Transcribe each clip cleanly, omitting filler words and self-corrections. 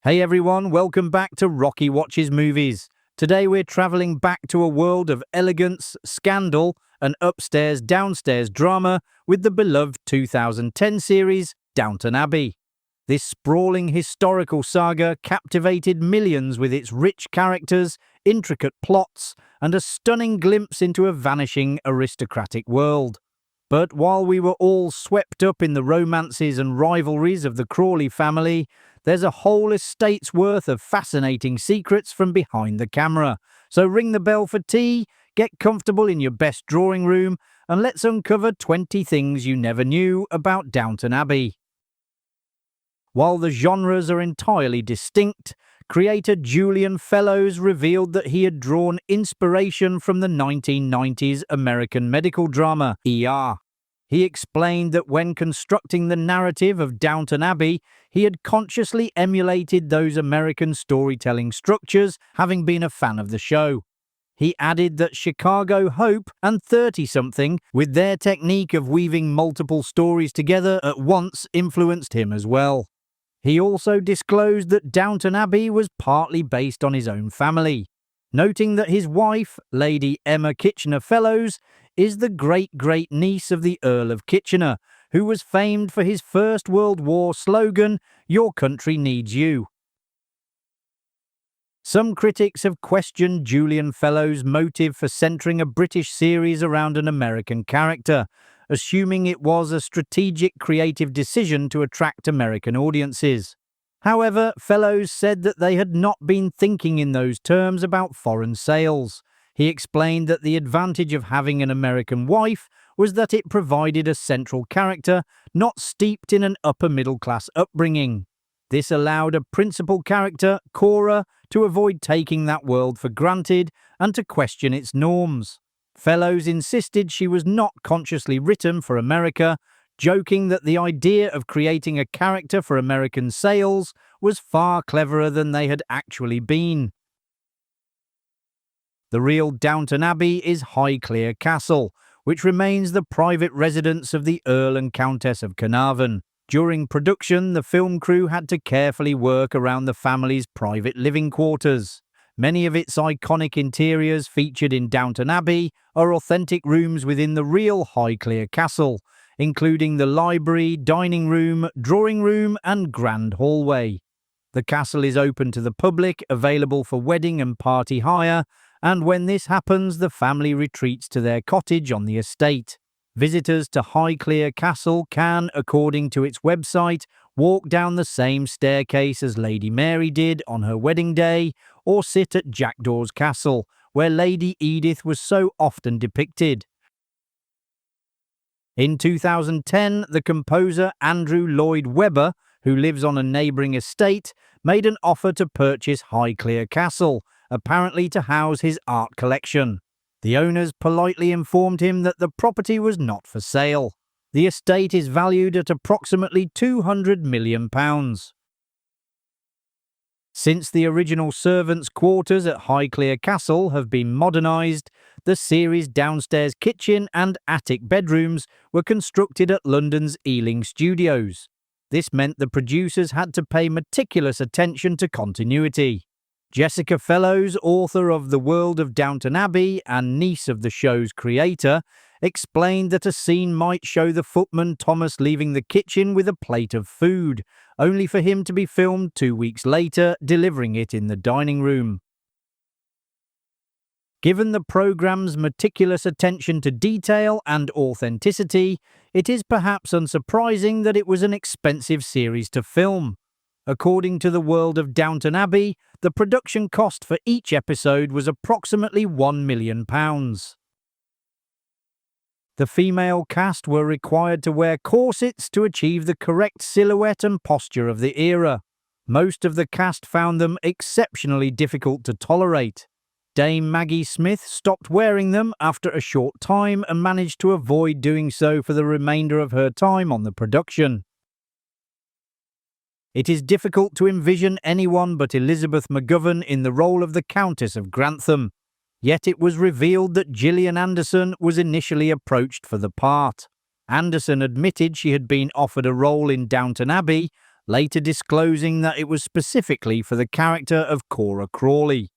Hey everyone, welcome back to Rocky Watches Movies. Today we're travelling back to a world of elegance, scandal, and upstairs-downstairs drama with the beloved 2010 series Downton Abbey. This sprawling historical saga captivated millions with its rich characters, intricate plots, and a stunning glimpse into a vanishing aristocratic world. But while we were all swept up in the romances and rivalries of the Crawley family, there's a whole estate's worth of fascinating secrets from behind the camera. So ring the bell for tea, get comfortable in your best drawing room, and let's uncover 20 things you never knew about Downton Abbey. While the genres are entirely distinct, creator Julian Fellowes revealed that he had drawn inspiration from the 1990s American medical drama, ER. He explained that when constructing the narrative of Downton Abbey, he had consciously emulated those American storytelling structures, having been a fan of the show. He added that Chicago Hope and 30-something, with their technique of weaving multiple stories together at once, influenced him as well. He also disclosed that Downton Abbey was partly based on his own family, noting that his wife, Lady Emma Kitchener-Fellowes, is the great-great-niece of the Earl of Kitchener, who was famed for his First World War slogan, "Your country needs you." Some critics have questioned Julian Fellowes' motive for centering a British series around an American character, assuming it was a strategic creative decision to attract American audiences. However, Fellowes said that they had not been thinking in those terms about foreign sales. He explained that the advantage of having an American wife was that it provided a central character not steeped in an upper-middle-class upbringing. This allowed a principal character, Cora, to avoid taking that world for granted and to question its norms. Fellowes insisted she was not consciously written for America, joking that the idea of creating a character for American sales was far cleverer than they had actually been. The real Downton Abbey is Highclere Castle, which remains the private residence of the Earl and Countess of Carnarvon. During production, the film crew had to carefully work around the family's private living quarters. Many of its iconic interiors featured in Downton Abbey are authentic rooms within the real Highclere Castle, including the library, dining room, drawing room, and grand hallway. The castle is open to the public, available for wedding and party hire, and when this happens, the family retreats to their cottage on the estate. Visitors to Highclere Castle can, according to its website, walk down the same staircase as Lady Mary did on her wedding day, or sit at Jackdaw's Castle, where Lady Edith was so often depicted. In 2010, the composer Andrew Lloyd Webber, who lives on a neighbouring estate, made an offer to purchase Highclere Castle, apparently to house his art collection. The owners politely informed him that the property was not for sale. The estate is valued at approximately £200 million. Since the original servants' quarters at Highclere Castle have been modernised, the series' downstairs kitchen and attic bedrooms were constructed at London's Ealing Studios. This meant the producers had to pay meticulous attention to continuity. Jessica Fellowes, author of The World of Downton Abbey and niece of the show's creator, explained that a scene might show the footman Thomas leaving the kitchen with a plate of food, only for him to be filmed 2 weeks later delivering it in the dining room. Given the programme's meticulous attention to detail and authenticity, it is perhaps unsurprising that it was an expensive series to film. According to The World of Downton Abbey, the production cost for each episode was approximately £1 million. The female cast were required to wear corsets to achieve the correct silhouette and posture of the era. Most of the cast found them exceptionally difficult to tolerate. Dame Maggie Smith stopped wearing them after a short time and managed to avoid doing so for the remainder of her time on the production. It is difficult to envision anyone but Elizabeth McGovern in the role of the Countess of Grantham, yet it was revealed that Gillian Anderson was initially approached for the part. Anderson admitted she had been offered a role in Downton Abbey, later disclosing that it was specifically for the character of Cora Crawley.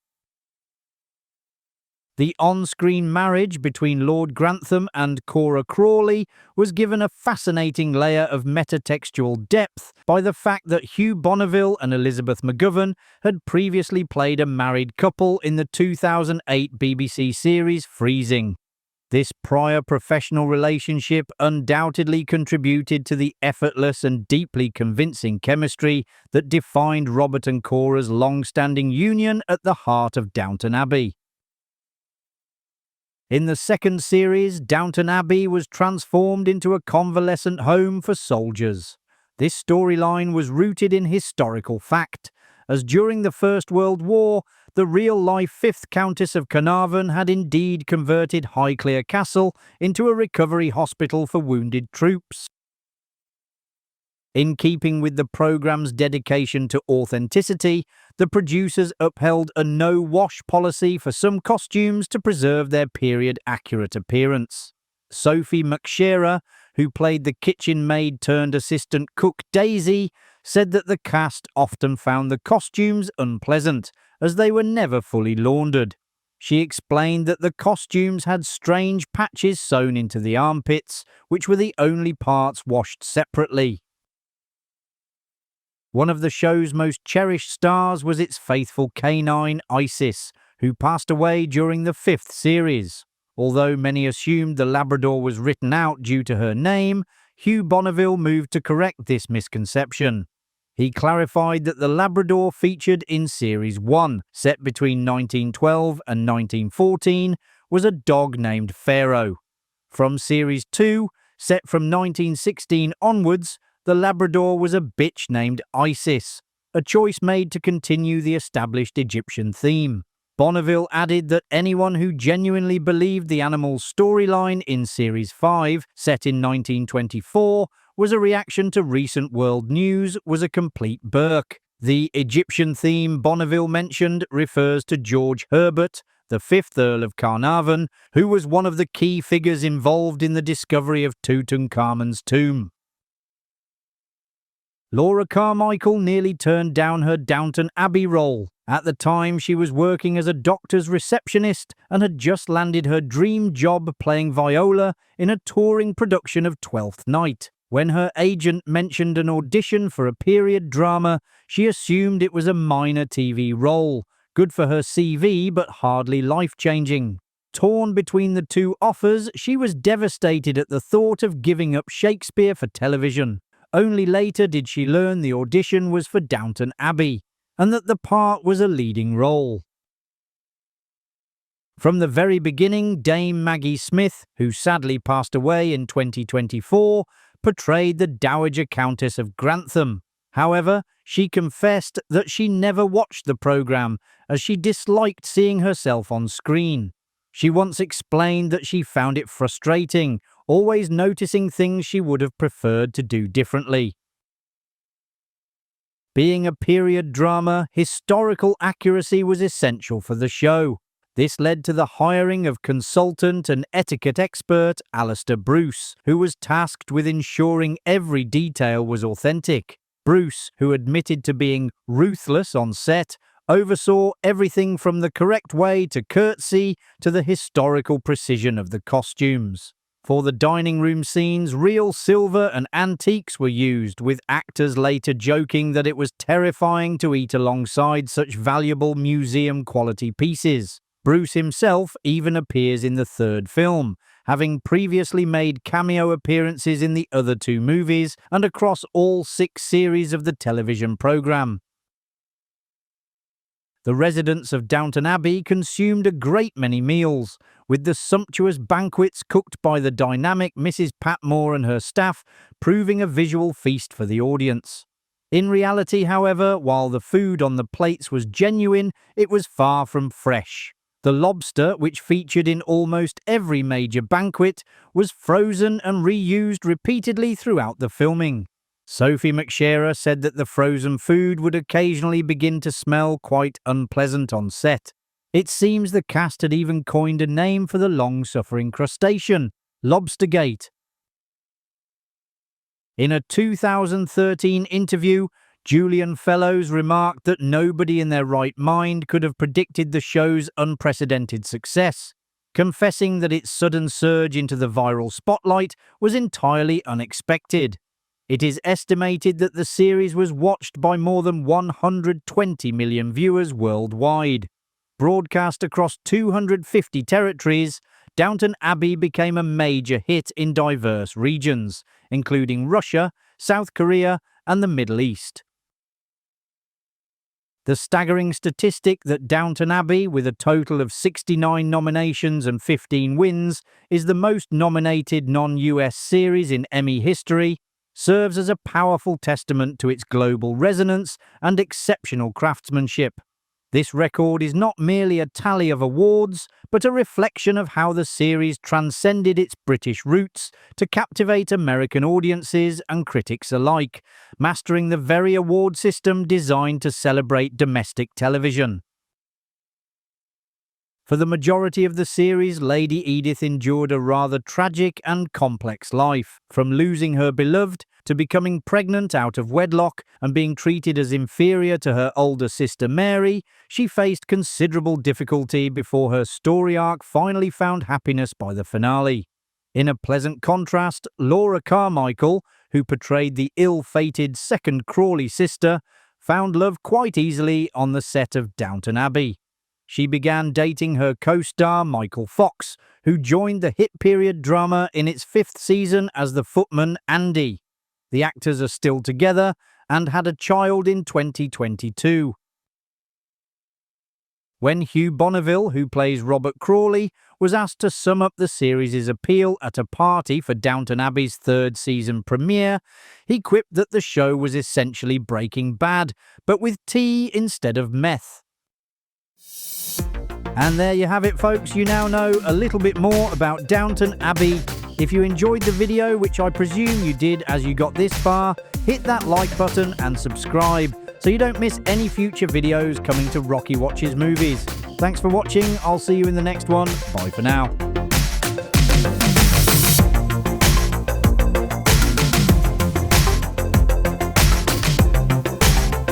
The on-screen marriage between Lord Grantham and Cora Crawley was given a fascinating layer of metatextual depth by the fact that Hugh Bonneville and Elizabeth McGovern had previously played a married couple in the 2008 BBC series Freezing. This prior professional relationship undoubtedly contributed to the effortless and deeply convincing chemistry that defined Robert and Cora's long-standing union at the heart of Downton Abbey. In the second series, Downton Abbey was transformed into a convalescent home for soldiers. This storyline was rooted in historical fact, as during the First World War, the real-life 5th Countess of Carnarvon had indeed converted Highclere Castle into a recovery hospital for wounded troops. In keeping with the programme's dedication to authenticity, the producers upheld a no-wash policy for some costumes to preserve their period-accurate appearance. Sophie McShera, who played the kitchen maid turned assistant cook Daisy, said that the cast often found the costumes unpleasant, as they were never fully laundered. She explained that the costumes had strange patches sewn into the armpits, which were the only parts washed separately. One of the show's most cherished stars was its faithful canine, Isis, who passed away during the 5th series. Although many assumed the Labrador was written out due to her name, Hugh Bonneville moved to correct this misconception. He clarified that the Labrador featured in Series 1, set between 1912 and 1914, was a dog named Pharaoh. From Series 2, set from 1916 onwards, the Labrador was a bitch named Isis, a choice made to continue the established Egyptian theme. Bonneville added that anyone who genuinely believed the animal's storyline in Series 5, set in 1924, was a reaction to recent world news, was a complete Burke. The Egyptian theme Bonneville mentioned refers to George Herbert, the 5th Earl of Carnarvon, who was one of the key figures involved in the discovery of Tutankhamun's tomb. Laura Carmichael nearly turned down her Downton Abbey role. At the time, she was working as a doctor's receptionist and had just landed her dream job playing Viola in a touring production of Twelfth Night. When her agent mentioned an audition for a period drama, she assumed it was a minor TV role, good for her CV but hardly life-changing. Torn between the two offers, she was devastated at the thought of giving up Shakespeare for television. Only later did she learn the audition was for Downton Abbey, and that the part was a leading role. From the very beginning, Dame Maggie Smith, who sadly passed away in 2024, portrayed the Dowager Countess of Grantham. However, she confessed that she never watched the programme, as she disliked seeing herself on screen. She once explained that she found it frustrating, always noticing things she would have preferred to do differently. Being a period drama, historical accuracy was essential for the show. This led to the hiring of consultant and etiquette expert Alistair Bruce, who was tasked with ensuring every detail was authentic. Bruce, who admitted to being ruthless on set, oversaw everything from the correct way to curtsy to the historical precision of the costumes. For the dining room scenes, real silver and antiques were used, with actors later joking that it was terrifying to eat alongside such valuable museum-quality pieces. Bruce himself even appears in the third film, having previously made cameo appearances in the other two movies and across all 6 series of the television programme. The residents of Downton Abbey consumed a great many meals, with the sumptuous banquets cooked by the dynamic Mrs. Patmore and her staff proving a visual feast for the audience. In reality, however, while the food on the plates was genuine, it was far from fresh. The lobster, which featured in almost every major banquet, was frozen and reused repeatedly throughout the filming. Sophie McShera said that the frozen food would occasionally begin to smell quite unpleasant on set. It seems the cast had even coined a name for the long-suffering crustacean, Lobstergate. In a 2013 interview, Julian Fellowes remarked that nobody in their right mind could have predicted the show's unprecedented success, confessing that its sudden surge into the viral spotlight was entirely unexpected. It is estimated that the series was watched by more than 120 million viewers worldwide. Broadcast across 250 territories, Downton Abbey became a major hit in diverse regions, including Russia, South Korea, and the Middle East. The staggering statistic that Downton Abbey, with a total of 69 nominations and 15 wins, is the most nominated non-US series in Emmy history, serves as a powerful testament to its global resonance and exceptional craftsmanship. This record is not merely a tally of awards, but a reflection of how the series transcended its British roots to captivate American audiences and critics alike, mastering the very award system designed to celebrate domestic television. For the majority of the series, Lady Edith endured a rather tragic and complex life. From losing her beloved to becoming pregnant out of wedlock and being treated as inferior to her older sister Mary, she faced considerable difficulty before her story arc finally found happiness by the finale. In a pleasant contrast, Laura Carmichael, who portrayed the ill-fated second Crawley sister, found love quite easily on the set of Downton Abbey. She began dating her co-star Michael Fox, who joined the hit period drama in its 5th season as the footman Andy. The actors are still together and had a child in 2022. When Hugh Bonneville, who plays Robert Crawley, was asked to sum up the series' appeal at a party for Downton Abbey's 3rd season premiere, he quipped that the show was essentially Breaking Bad, but with tea instead of meth. And there you have it, folks. You now know a little bit more about Downton Abbey. If you enjoyed the video, which I presume you did as you got this far, hit that like button and subscribe so you don't miss any future videos coming to Rocky Watches Movies. Thanks for watching. I'll see you in the next one. Bye for now.